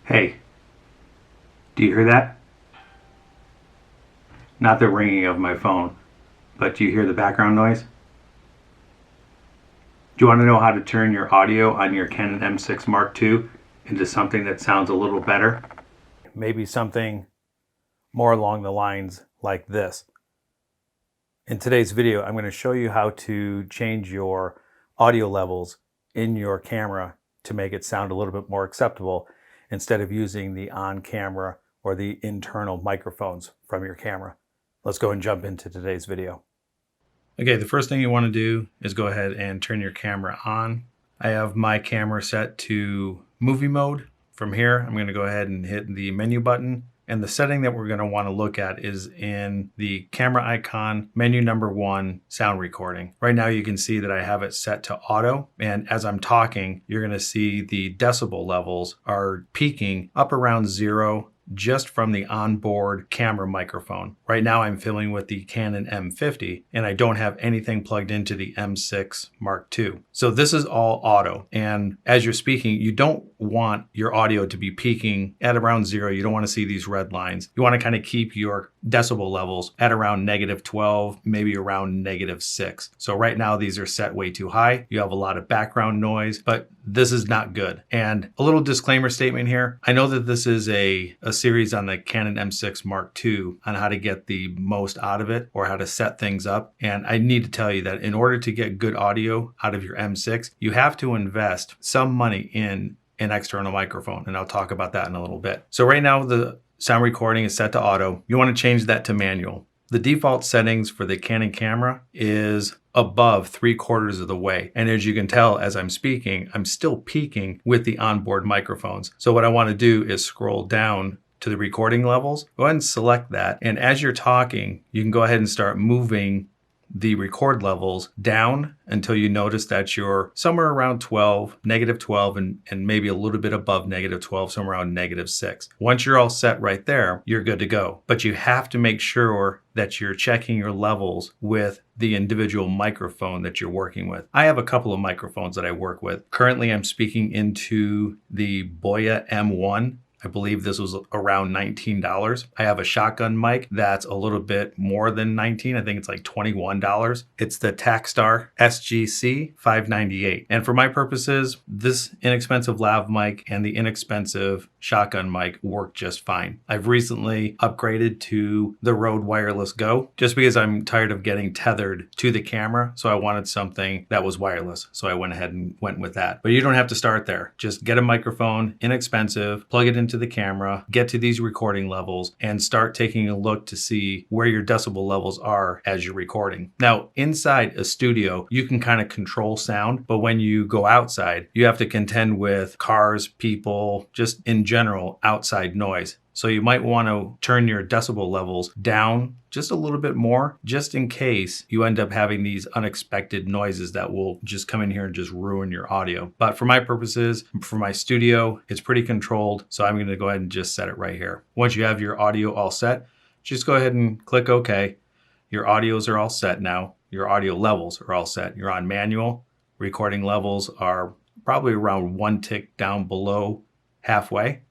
Hey, do you hear that? Not the ringing of my phone, but do you hear the background noise? Do you want to know how to turn your audio on your Canon M6 Mark II into something that sounds a little better? Maybe something more along the lines like this. In today's video, I'm going to show you how to change your audio levels in your camera to make it sound a little bit more acceptable instead of using the on-camera or the internal microphones from your camera. Let's go and jump into today's video. Okay, the first thing you want to do is go ahead and turn your camera on. I have my camera set to movie mode. From here, I'm going to go ahead and hit the menu button. And the setting that we're going to want to look at is in the camera icon, menu number 1, sound recording. Right now you can see that I have it set to auto. And as I'm talking, you're going to see the decibel levels are peaking up around 0 just from the onboard camera microphone. Right now I'm filming with the Canon M50 and I don't have anything plugged into the M6 Mark II. So this is all auto. And as you're speaking, you don't want your audio to be peaking at around 0. You don't want to see these red lines. You want to kind of keep your decibel levels at around -12, maybe around -6. So right now these are set way too high. You have a lot of background noise, but this is not good. And a little disclaimer statement here. I know that this is a series on the Canon M6 Mark II on how to get the most out of it or how to set things up. And I need to tell you that in order to get good audio out of your M6, you have to invest some money in an external microphone. And I'll talk about that in a little bit. So right now the sound recording is set to auto. You want to change that to manual. The default settings for the Canon camera is above 3/4 of the way. And as you can tell, as I'm speaking, I'm still peaking with the onboard microphones. So what I want to do is scroll down to the recording levels. Go ahead and select that. And as you're talking, you can go ahead and start moving the record levels down until you notice that you're somewhere around 12, -12, and maybe a little bit above -12, somewhere around -6. Once you're all set right there, you're good to go. But you have to make sure that you're checking your levels with the individual microphone that you're working with. I have a couple of microphones that I work with. Currently, I'm speaking into the Boya M1. I believe this was around $19. I have a shotgun mic that's a little bit more than $19. I think it's like $21. It's the Takstar SGC 598. And for my purposes, this inexpensive lav mic and the inexpensive shotgun mic work just fine. I've recently upgraded to the Rode Wireless Go just because I'm tired of getting tethered to the camera. So I wanted something that was wireless. So I went ahead and went with that. But you don't have to start there. Just get a microphone, inexpensive, plug it into the camera, get to these recording levels, and start taking a look to see where your decibel levels are as you're recording. Now, inside a studio, you can kind of control sound, but when you go outside, you have to contend with cars, people, just in general, outside noise. So you might want to turn your decibel levels down just a little bit more, just in case you end up having these unexpected noises that will just come in here and just ruin your audio. But for my purposes, for my studio, it's pretty controlled. So I'm going to go ahead and just set it right here. Once you have your audio all set, just go ahead and click OK. Your audios are all set now. Your audio levels are all set. You're on manual. Recording levels are probably around 1 tick down below halfway.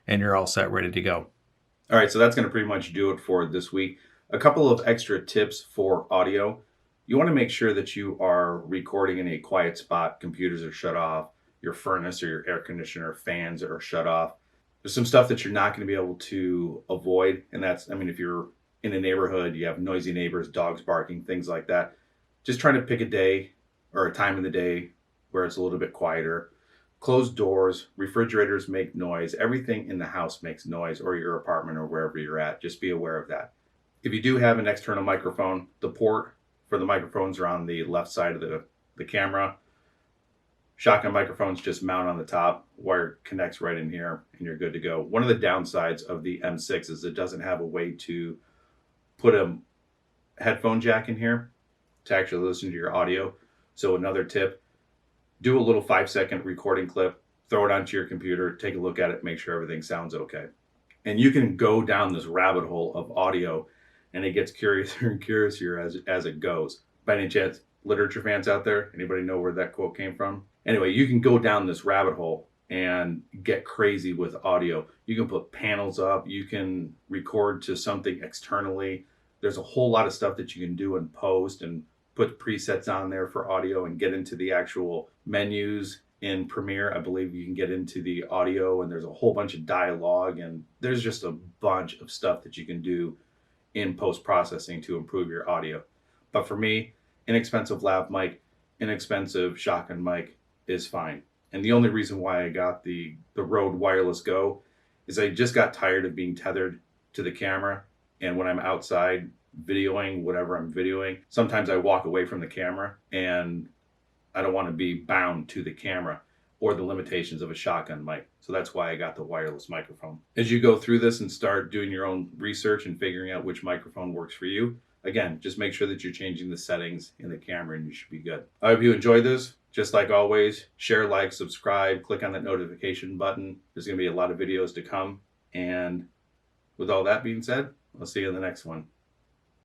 And you're all set, ready to go. All right, so that's going to pretty much do it for this week. A couple of extra tips for audio. You want to make sure that you are recording in a quiet spot. Computers are shut off. Your furnace or your air conditioner fans are shut off. There's some stuff that you're not going to be able to avoid. And that's, I mean, if you're in a neighborhood, you have noisy neighbors, dogs barking, things like that. Just try to pick a day or a time in the day where it's a little bit quieter. Closed doors, refrigerators make noise. Everything in the house makes noise, or your apartment or wherever you're at. Just be aware of that. If you do have an external microphone, the port for the microphones are on the left side of the camera. Shotgun microphones just mount on the top. Wire connects right in here and you're good to go. One of the downsides of the M6 is it doesn't have a way to put a headphone jack in here to actually listen to your audio. So another tip, do a little 5-second recording clip, throw it onto your computer, take a look at it, make sure everything sounds okay. And you can go down this rabbit hole of audio and it gets curiouser and curiouser as it goes. By any chance, literature fans out there, anybody know where that quote came from? Anyway, you can go down this rabbit hole and get crazy with audio. You can put panels up, you can record to something externally. There's a whole lot of stuff that you can do in post and put presets on there for audio and get into the actual menus in Premiere. I believe you can get into the audio, and there's a whole bunch of dialogue, and there's just a bunch of stuff that you can do in post-processing to improve your audio. But for me, inexpensive lav mic, inexpensive shotgun mic is fine. And the only reason why I got the Rode Wireless Go is I just got tired of being tethered to the camera. And when I'm outside videoing whatever I'm videoing, sometimes I walk away from the camera and I don't want to be bound to the camera or the limitations of a shotgun mic. So that's why I got the wireless microphone. As you go through this and start doing your own research and figuring out which microphone works for you, again, just make sure that you're changing the settings in the camera and you should be good. I hope you enjoyed this. Just like always, share, like, subscribe, click on that notification button. There's going to be a lot of videos to come. And with all that being said, I'll see you in the next one.